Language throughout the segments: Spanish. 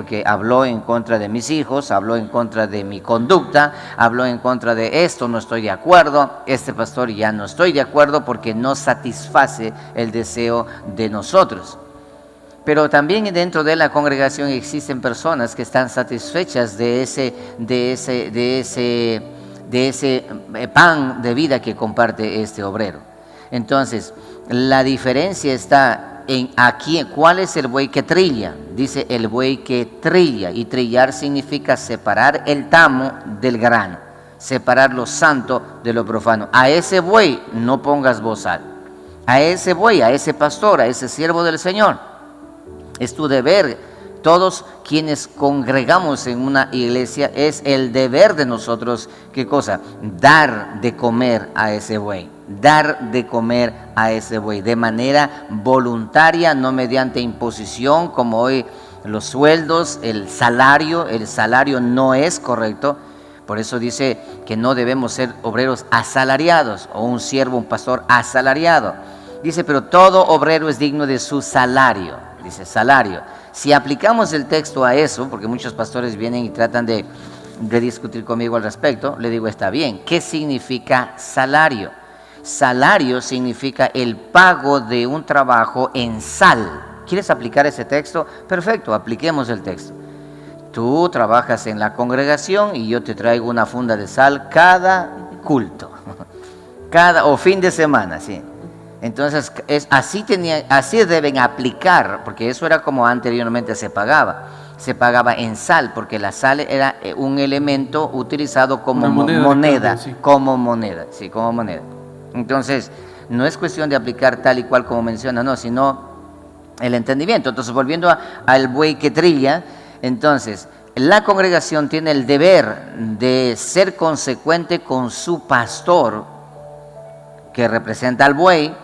porque habló en contra de mis hijos, habló en contra de mi conducta, habló en contra de esto, no estoy de acuerdo, este pastor ya no estoy de acuerdo porque no satisface el deseo de nosotros. Pero también dentro de la congregación existen personas que están satisfechas de ese pan de vida que comparte este obrero. Entonces, la diferencia está en aquí, ¿cuál es el buey que trilla? Dice el buey que trilla, y trillar significa separar el tamo del grano, separar lo santo de lo profano. A ese buey no pongas bozal, a ese buey, a ese pastor, a ese siervo del Señor. Es tu deber. Todos quienes congregamos en una iglesia, es el deber de nosotros, ¿qué cosa? Dar de comer a ese buey, dar de comer a ese buey, de manera voluntaria, no mediante imposición, como hoy los sueldos, el salario no es correcto. Por eso dice que no debemos ser obreros asalariados, o un siervo, un pastor asalariado. Dice, pero todo obrero es digno de su salario, dice salario. Si aplicamos el texto a eso, porque muchos pastores vienen y tratan de discutir conmigo al respecto, le digo, está bien. ¿Qué significa salario? Salario significa el pago de un trabajo en sal. ¿Quieres aplicar ese texto? Perfecto, apliquemos el texto. Tú trabajas en la congregación y yo te traigo una funda de sal cada culto, o fin de semana, sí. Entonces, así deben aplicar, porque eso era como anteriormente se pagaba en sal, porque la sal era un elemento utilizado como moneda, sí. Como moneda. Entonces, no es cuestión de aplicar tal y cual como menciona, no, sino el entendimiento. Entonces, volviendo al buey que trilla, entonces, la congregación tiene el deber de ser consecuente con su pastor, que representa al buey.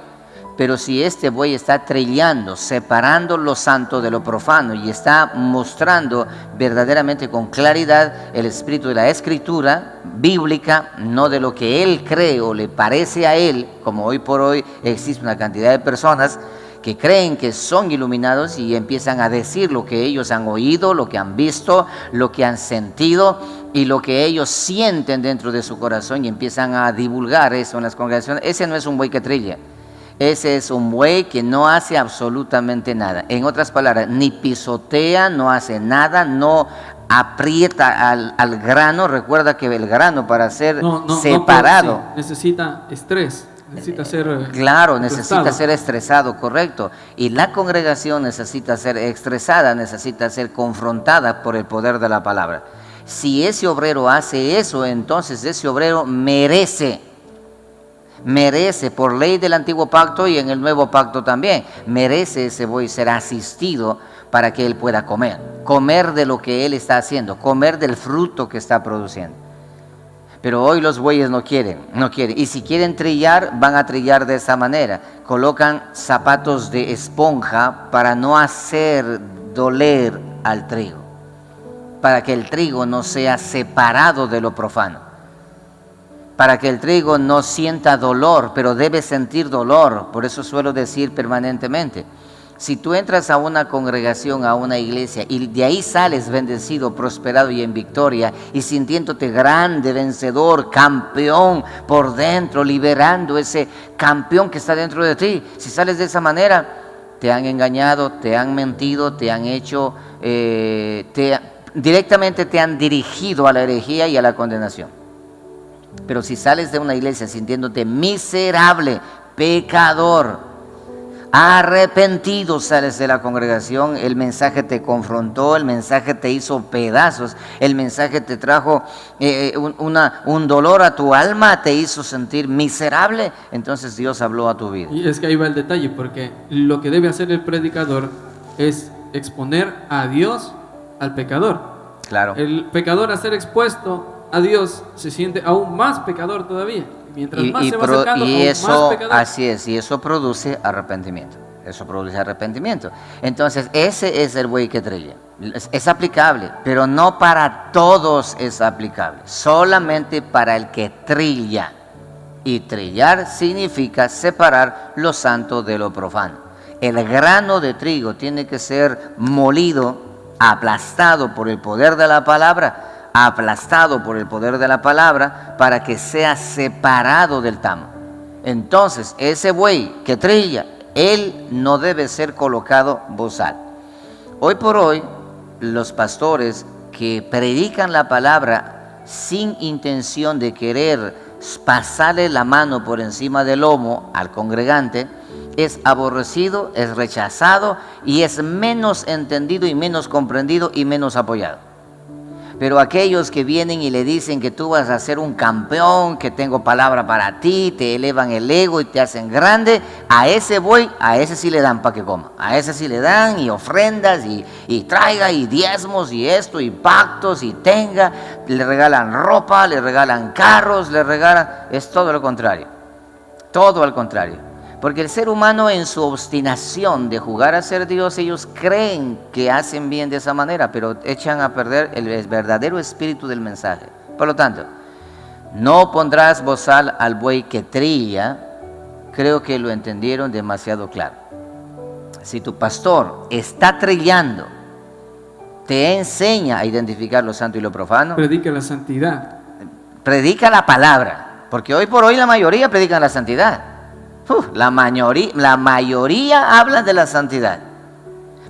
Pero si este buey está trillando, separando lo santo de lo profano, y está mostrando verdaderamente con claridad el espíritu de la escritura bíblica, no de lo que él cree o le parece a él, como hoy por hoy existe una cantidad de personas que creen que son iluminados y empiezan a decir lo que ellos han oído, lo que han visto, lo que han sentido y lo que ellos sienten dentro de su corazón, y empiezan a divulgar eso en las congregaciones. Ese no es un buey que trilla. Ese es un buey que no hace absolutamente nada. En otras palabras, ni pisotea, no hace nada, no aprieta al grano. Recuerda que el grano, para ser separado, sí, necesita estrés, necesita ser claro, necesita ser estresado, correcto. Y la congregación necesita ser estresada, necesita ser confrontada por el poder de la palabra. Si ese obrero hace eso, entonces ese obrero merece por ley del antiguo pacto y en el nuevo pacto también, merece ese buey ser asistido para que él pueda comer de lo que él está haciendo, comer del fruto que está produciendo. Pero hoy los bueyes no quieren, y si quieren trillar, van a trillar de esa manera. Colocan zapatos de esponja para no hacer doler al trigo, para que el trigo no sea separado de lo profano, para que el trigo no sienta dolor, pero debe sentir dolor. Por eso suelo decir permanentemente, si tú entras a una congregación, a una iglesia, y de ahí sales bendecido, prosperado y en victoria, y sintiéndote grande, vencedor, campeón por dentro, liberando ese campeón que está dentro de ti, si sales de esa manera, te han engañado, te han mentido, te han hecho, directamente te han dirigido a la herejía y a la condenación. Pero si sales de una iglesia sintiéndote miserable, pecador, arrepentido, sales de la congregación, el mensaje te confrontó, el mensaje te hizo pedazos, el mensaje te trajo un dolor a tu alma, te hizo sentir miserable, entonces Dios habló a tu vida. Y es que ahí va el detalle, porque lo que debe hacer el predicador es exponer a Dios al pecador. Claro. El pecador, a ser expuesto a Dios, se siente aún más pecador todavía. Mientras más se va acercando, más pecador. Así es, y eso produce arrepentimiento. Entonces, ese es el buey que trilla. Es aplicable, pero no para todos es aplicable. Solamente para el que trilla. Y trillar significa separar lo santo de lo profano. El grano de trigo tiene que ser molido aplastado por el poder de la palabra, aplastado por el poder de la palabra, para que sea separado del tamo. Entonces, ese buey que trilla, él no debe ser colocado bozal. Hoy por hoy, los pastores que predican la palabra sin intención de querer pasarle la mano por encima del lomo al congregante, es aborrecido, es rechazado y es menos entendido y menos comprendido y menos apoyado. Pero aquellos que vienen y le dicen que tú vas a ser un campeón, que tengo palabra para ti, te elevan el ego y te hacen grande, a ese sí le dan para que coma. A ese sí le dan y ofrendas y traiga y diezmos y esto y pactos y tenga, le regalan ropa, le regalan carros, le regalan... Es todo lo contrario, todo al contrario. Porque el ser humano en su obstinación de jugar a ser Dios, ellos creen que hacen bien de esa manera, pero echan a perder el verdadero espíritu del mensaje. Por lo tanto, no pondrás bozal al buey que trilla. Creo que lo entendieron demasiado claro. Si tu pastor está trillando, te enseña a identificar lo santo y lo profano. Predica la santidad. Predica la palabra, porque hoy por hoy la mayoría predican la santidad. La mayoría habla de la santidad,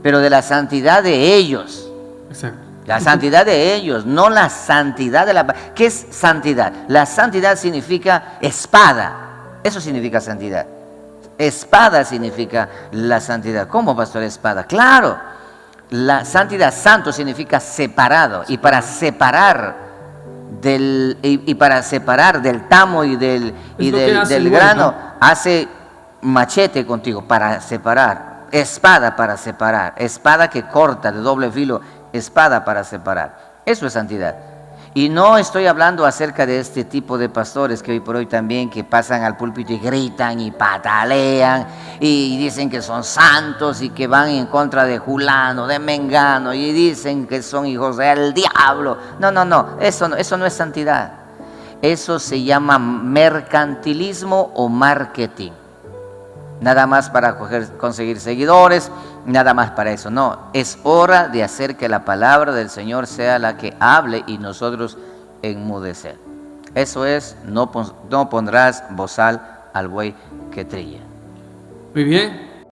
pero de la santidad de ellos. Exacto. La santidad de ellos, no la santidad de la... ¿Qué es santidad? La santidad significa espada. Eso significa santidad. Espada significa la santidad. ¿Cómo, pastor, espada? Claro, la santidad, santo significa separado. Y para separar del tamo y del grano, hace machete contigo para separar, espada para separar, espada que corta de doble filo, espada para separar. Eso es santidad. Y no estoy hablando acerca de este tipo de pastores que hoy por hoy también, que pasan al púlpito y gritan y patalean y dicen que son santos y que van en contra de Julano, de Mengano, y dicen que son hijos del diablo. No, eso no es santidad. Eso se llama mercantilismo o marketing. Nada más para conseguir seguidores, nada más para eso. No, es hora de hacer que la palabra del Señor sea la que hable y nosotros enmudecer. Eso es, no pondrás bozal al buey que trilla. Muy bien.